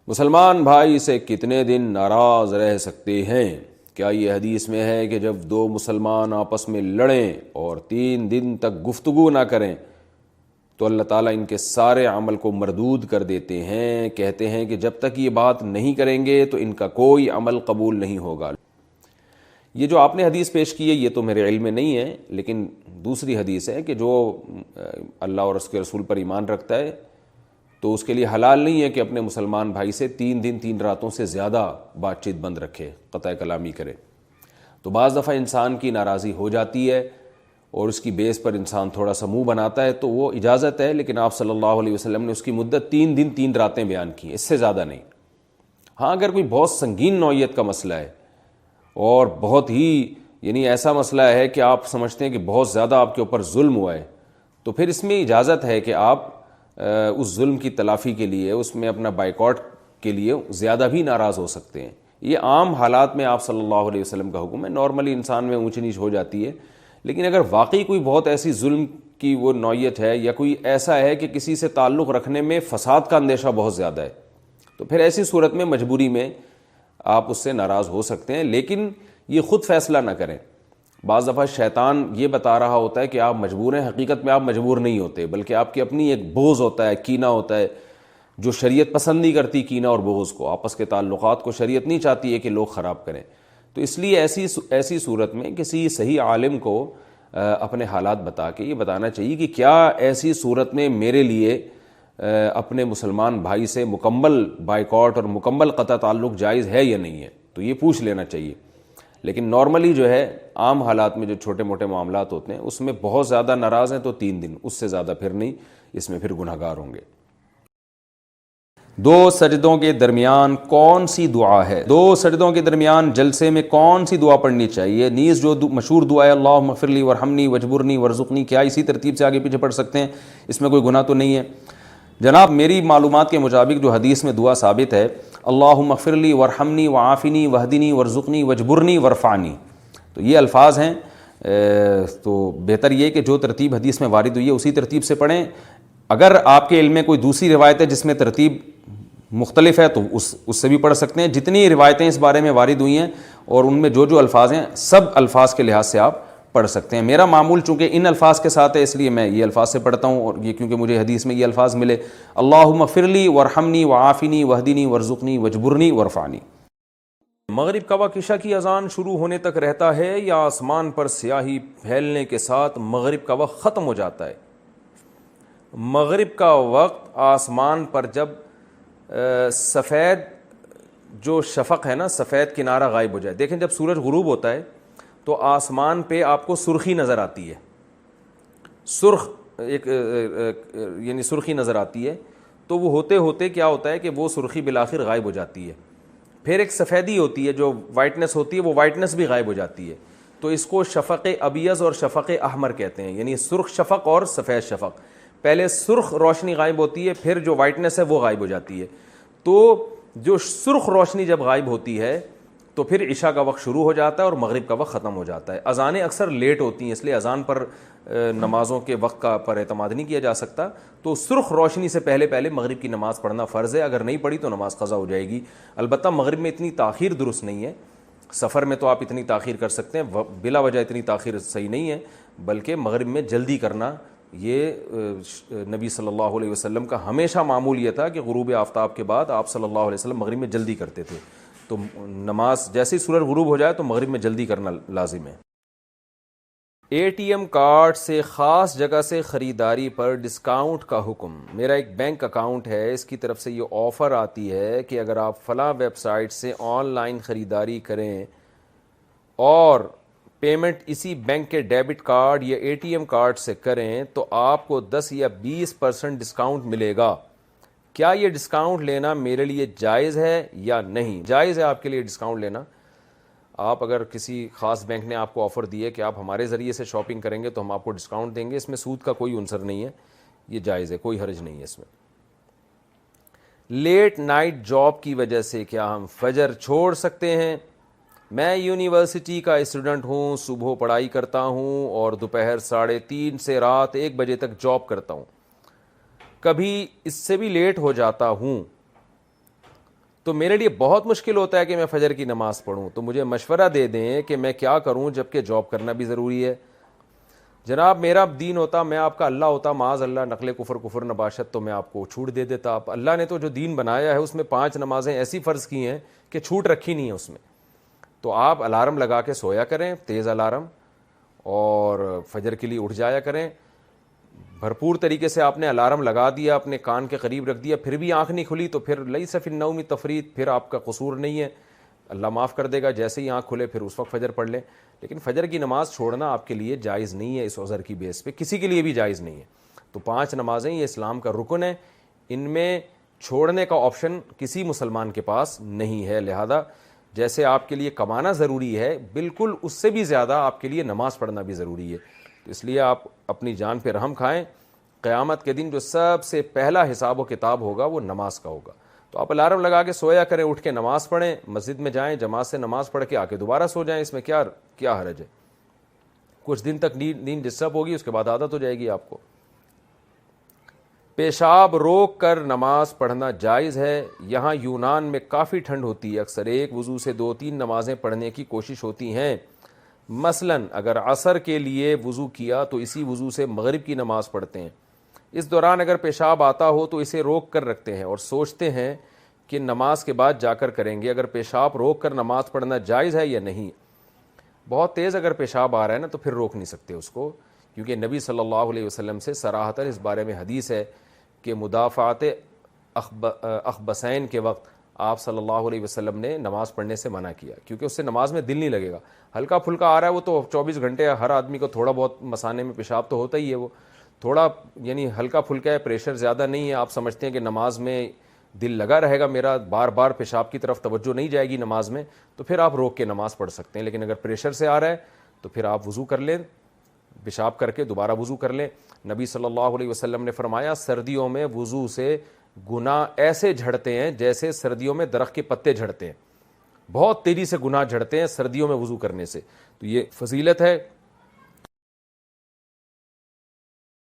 مسلمان بھائی سے کتنے دن ناراض رہ سکتے ہیں؟ کیا یہ حدیث میں ہے کہ جب دو مسلمان آپس میں لڑیں اور 3 دن تک گفتگو نہ کریں تو اللہ تعالیٰ ان کے سارے عمل کو مردود کر دیتے ہیں؟ کہتے ہیں کہ جب تک یہ بات نہیں کریں گے تو ان کا کوئی عمل قبول نہیں ہوگا۔ یہ جو آپ نے حدیث پیش کی ہے یہ تو میرے علم میں نہیں ہے، لیکن دوسری حدیث ہے کہ جو اللہ اور اس کے رسول پر ایمان رکھتا ہے تو اس کے لیے حلال نہیں ہے کہ اپنے مسلمان بھائی سے 3 دن 3 راتوں سے زیادہ بات چیت بند رکھے، قطع کلامی کرے۔ تو بعض دفعہ انسان کی ناراضی ہو جاتی ہے اور اس کی بیس پر انسان تھوڑا سا منہ بناتا ہے تو وہ اجازت ہے، لیکن آپ صلی اللہ علیہ وسلم نے اس کی مدت 3 دن 3 راتیں بیان کی، اس سے زیادہ نہیں۔ ہاں اگر کوئی بہت سنگین نوعیت کا مسئلہ ہے اور بہت ہی ایسا مسئلہ ہے کہ آپ سمجھتے ہیں کہ بہت زیادہ آپ کے اوپر ظلم ہوا ہے تو پھر اس میں اجازت ہے کہ آپ اس ظلم کی تلافی کے لیے، اس میں اپنا بائیکاٹ کے لیے زیادہ بھی ناراض ہو سکتے ہیں۔ یہ عام حالات میں آپ صلی اللہ علیہ وسلم کا حکم ہے، نارملی انسان میں اونچ نیچ ہو جاتی ہے، لیکن اگر واقعی کوئی بہت ایسی ظلم کی وہ نوعیت ہے یا کوئی ایسا ہے کہ کسی سے تعلق رکھنے میں فساد کا اندیشہ بہت زیادہ ہے تو پھر ایسی صورت میں مجبوری میں آپ اس سے ناراض ہو سکتے ہیں، لیکن یہ خود فیصلہ نہ کریں۔ بعض دفعہ شیطان یہ بتا رہا ہوتا ہے کہ آپ مجبور ہیں، حقیقت میں آپ مجبور نہیں ہوتے، بلکہ آپ کی اپنی ایک بغض ہوتا ہے، کینہ ہوتا ہے، جو شریعت پسند نہیں کرتی کینہ اور بغض کو، آپس کے تعلقات کو شریعت نہیں چاہتی ہے کہ لوگ خراب کریں۔ تو اس لیے ایسی صورت میں کسی صحیح عالم کو اپنے حالات بتا کے یہ بتانا چاہیے کہ کیا ایسی صورت میں میرے لیے اپنے مسلمان بھائی سے مکمل بائیکاٹ اور مکمل قطع تعلق جائز ہے یا نہیں ہے، تو یہ پوچھ لینا چاہیے۔ لیکن نارملی جو ہے عام حالات میں جو چھوٹے موٹے معاملات ہوتے ہیں اس میں بہت زیادہ ناراض ہیں تو 3 دن، اس سے زیادہ پھر نہیں، اس میں پھر گنہگار ہوں گے۔ 2 سجدوں کے درمیان کون سی دعا ہے؟ 2 سجدوں کے درمیان جلسے میں کون سی دعا پڑھنی چاہیے؟ نیز جو مشہور دعا ہے اللہم اغفر لی ورحمنی وجبرنی ورزقنی، کیا اسی ترتیب سے آگے پیچھے پڑھ سکتے ہیں؟ اس میں کوئی گناہ تو نہیں ہے؟ جناب میری معلومات کے مطابق جو حدیث میں دعا ثابت ہے اللہم اغفر لی ورحمنی وعافنی وہدنی ورزقنی وجبرنی ورفعنی، تو یہ الفاظ ہیں۔ تو بہتر یہ کہ جو ترتیب حدیث میں وارد ہوئی ہے اسی ترتیب سے پڑھیں۔ اگر آپ کے علم میں کوئی دوسری روایت ہے جس میں ترتیب مختلف ہے تو اس سے بھی پڑھ سکتے ہیں۔ جتنی روایتیں اس بارے میں وارد ہوئی ہیں اور ان میں جو الفاظ ہیں سب الفاظ کے لحاظ سے آپ پڑھ سکتے ہیں۔ میرا معمول چونکہ ان الفاظ کے ساتھ ہے اس لیے میں یہ الفاظ سے پڑھتا ہوں، اور یہ کیونکہ مجھے حدیث میں یہ الفاظ ملے اللہم اغفر لی ورحمنی وعافنی وہدنی ورزقنی وجبرنی ورفعنی۔ مغرب کا وقت عشاء کی اذان شروع ہونے تک رہتا ہے یا آسمان پر سیاہی پھیلنے کے ساتھ مغرب کا وقت ختم ہو جاتا ہے؟ مغرب کا وقت آسمان پر جب سفید جو شفق ہے نا، سفید کنارہ غائب ہو جائے، دیکھیں جب سورج غروب ہوتا ہے تو آسمان پہ آپ کو سرخی نظر آتی ہے، سرخ سرخی نظر آتی ہے، تو وہ ہوتے ہوتے کیا ہوتا ہے کہ وہ سرخی بالآخر غائب ہو جاتی ہے، پھر ایک سفیدی ہوتی ہے جو وائٹنس ہوتی ہے، وہ وائٹنس بھی غائب ہو جاتی ہے، تو اس کو شفق ابیض اور شفق احمر کہتے ہیں، یعنی سرخ شفق اور سفید شفق۔ پہلے سرخ روشنی غائب ہوتی ہے، پھر جو وائٹنس ہے وہ غائب ہو جاتی ہے۔ تو جو سرخ روشنی جب غائب ہوتی ہے تو پھر عشاء کا وقت شروع ہو جاتا ہے اور مغرب کا وقت ختم ہو جاتا ہے۔ اذانیں اکثر لیٹ ہوتی ہیں، اس لیے اذان پر نمازوں کے وقت کا پر اعتماد نہیں کیا جا سکتا، تو سرخ روشنی سے پہلے پہلے مغرب کی نماز پڑھنا فرض ہے، اگر نہیں پڑھی تو نماز قضا ہو جائے گی۔ البتہ مغرب میں اتنی تاخیر درست نہیں ہے، سفر میں تو آپ اتنی تاخیر کر سکتے ہیں، بلا وجہ اتنی تاخیر صحیح نہیں ہے، بلکہ مغرب میں جلدی کرنا یہ نبی صلی اللہ علیہ وسلم کا ہمیشہ معمول یہ تھا کہ غروب آفتاب کے بعد آپ صلی اللہ علیہ وسلم مغرب میں جلدی کرتے تھے، تو نماز جیسے ہی سورج غروب ہو جائے تو مغرب میں جلدی کرنا لازم ہے۔ اے ٹی ایم کارڈ سے خاص جگہ سے خریداری پر ڈسکاؤنٹ کا حکم۔ میرا ایک بینک اکاؤنٹ ہے، اس کی طرف سے یہ آفر آتی ہے کہ اگر آپ فلاں ویب سائٹ سے آن لائن خریداری کریں اور پیمنٹ اسی بینک کے ڈیبٹ کارڈ یا اے ٹی ایم کارڈ سے کریں تو آپ کو 10 یا 20% ڈسکاؤنٹ ملے گا۔ کیا یہ ڈسکاؤنٹ لینا میرے لیے جائز ہے یا نہیں؟ جائز ہے آپ کے لیے ڈسکاؤنٹ لینا۔ آپ اگر کسی خاص بینک نے آپ کو آفر دی ہے کہ آپ ہمارے ذریعے سے شاپنگ کریں گے تو ہم آپ کو ڈسکاؤنٹ دیں گے، اس میں سود کا کوئی عنصر نہیں ہے، یہ جائز ہے، کوئی حرج نہیں ہے اس میں۔ لیٹ نائٹ جاب کی وجہ سے کیا ہم فجر چھوڑ سکتے ہیں؟ میں یونیورسٹی کا اسٹوڈنٹ ہوں، صبح پڑھائی کرتا ہوں اور دوپہر 3:30 سے رات 1 بجے تک جاب کرتا ہوں، کبھی اس سے بھی لیٹ ہو جاتا ہوں، تو میرے لیے بہت مشکل ہوتا ہے کہ میں فجر کی نماز پڑھوں، تو مجھے مشورہ دے دیں کہ میں کیا کروں، جبکہ جاب کرنا بھی ضروری ہے۔ جناب میرا دین ہوتا، میں آپ کا اللہ ہوتا، معاذ اللہ نقل کفر نباشت، تو میں آپ کو چھوٹ دے دیتا۔ آپ اللہ نے تو جو دین بنایا ہے اس میں 5 نمازیں ایسی فرض کی ہیں کہ چھوٹ رکھی نہیں ہے اس میں، تو آپ الارم لگا کے سویا کریں، تیز الارم، اور فجر کے لیے اٹھ جایا کریں۔ بھرپور طریقے سے آپ نے الارم لگا دیا، اپنے کان کے قریب رکھ دیا، پھر بھی آنکھ نہیں کھلی، تو پھر لیس فی النوم تفریط، پھر آپ کا قصور نہیں ہے، اللہ معاف کر دے گا۔ جیسے ہی آنکھ کھلے پھر اس وقت فجر پڑھ لیں، لیکن فجر کی نماز چھوڑنا آپ کے لیے جائز نہیں ہے، اس عذر کی بیس پہ کسی کے لیے بھی جائز نہیں ہے۔ تو 5 نمازیں یہ اسلام کا رکن ہے، ان میں چھوڑنے کا آپشن کسی مسلمان کے پاس نہیں ہے۔ لہذا جیسے آپ کے لیے کمانا ضروری ہے، بالکل اس سے بھی زیادہ آپ کے لیے نماز پڑھنا بھی ضروری ہے۔ تو اس لیے آپ اپنی جان پہ رحم کھائیں، قیامت کے دن جو سب سے پہلا حساب و کتاب ہوگا وہ نماز کا ہوگا۔ تو آپ الارم لگا کے سویا کریں، اٹھ کے نماز پڑھیں، مسجد میں جائیں، جماعت سے نماز پڑھ کے آ کے دوبارہ سو جائیں، اس میں کیا حرج ہے؟ کچھ دن تک نیند ڈسٹرب ہوگی، اس کے بعد عادت ہو جائے گی آپ کو۔ پیشاب روک کر نماز پڑھنا جائز ہے؟ یہاں یونان میں کافی ٹھنڈ ہوتی ہے، اکثر ایک وضو سے 2-3 نمازیں پڑھنے کی کوشش ہوتی ہیں۔ مثلاً اگر عصر کے لیے وضو کیا تو اسی وضو سے مغرب کی نماز پڑھتے ہیں، اس دوران اگر پیشاب آتا ہو تو اسے روک کر رکھتے ہیں اور سوچتے ہیں کہ نماز کے بعد جا کر کریں گے۔ اگر پیشاب روک کر نماز پڑھنا جائز ہے یا نہیں؟ بہت تیز اگر پیشاب آ رہا ہے نا تو پھر روک نہیں سکتے اس کو، کیونکہ نبی صلی اللہ علیہ وسلم سے صراحتاً اس بارے میں حدیث ہے کہ مدافعات اخبثین کے وقت آپ صلی اللہ علیہ وسلم نے نماز پڑھنے سے منع کیا، کیونکہ اس سے نماز میں دل نہیں لگے گا۔ ہلکا پھلکا آ رہا ہے وہ تو 24 گھنٹے ہر آدمی کو تھوڑا بہت مثانے میں پیشاب تو ہوتا ہی ہے، وہ تھوڑا یعنی ہلکا پھلکا ہے، پریشر زیادہ نہیں ہے، آپ سمجھتے ہیں کہ نماز میں دل لگا رہے گا میرا، بار بار پیشاب کی طرف توجہ نہیں جائے گی نماز میں، تو پھر آپ روک کے نماز پڑھ سکتے ہیں۔ لیکن اگر پریشر سے آ رہا ہے تو پھر آپ وضو کر لیں، پیشاب کر کے دوبارہ وضو کر لیں۔ نبی صلی اللہ علیہ وسلم نے فرمایا سردیوں میں وضو سے گناہ ایسے جھڑتے ہیں جیسے سردیوں میں درخت کے پتے جھڑتے ہیں، بہت تیزی سے گناہ جھڑتے ہیں سردیوں میں وضو کرنے سے۔ تو یہ فضیلت ہے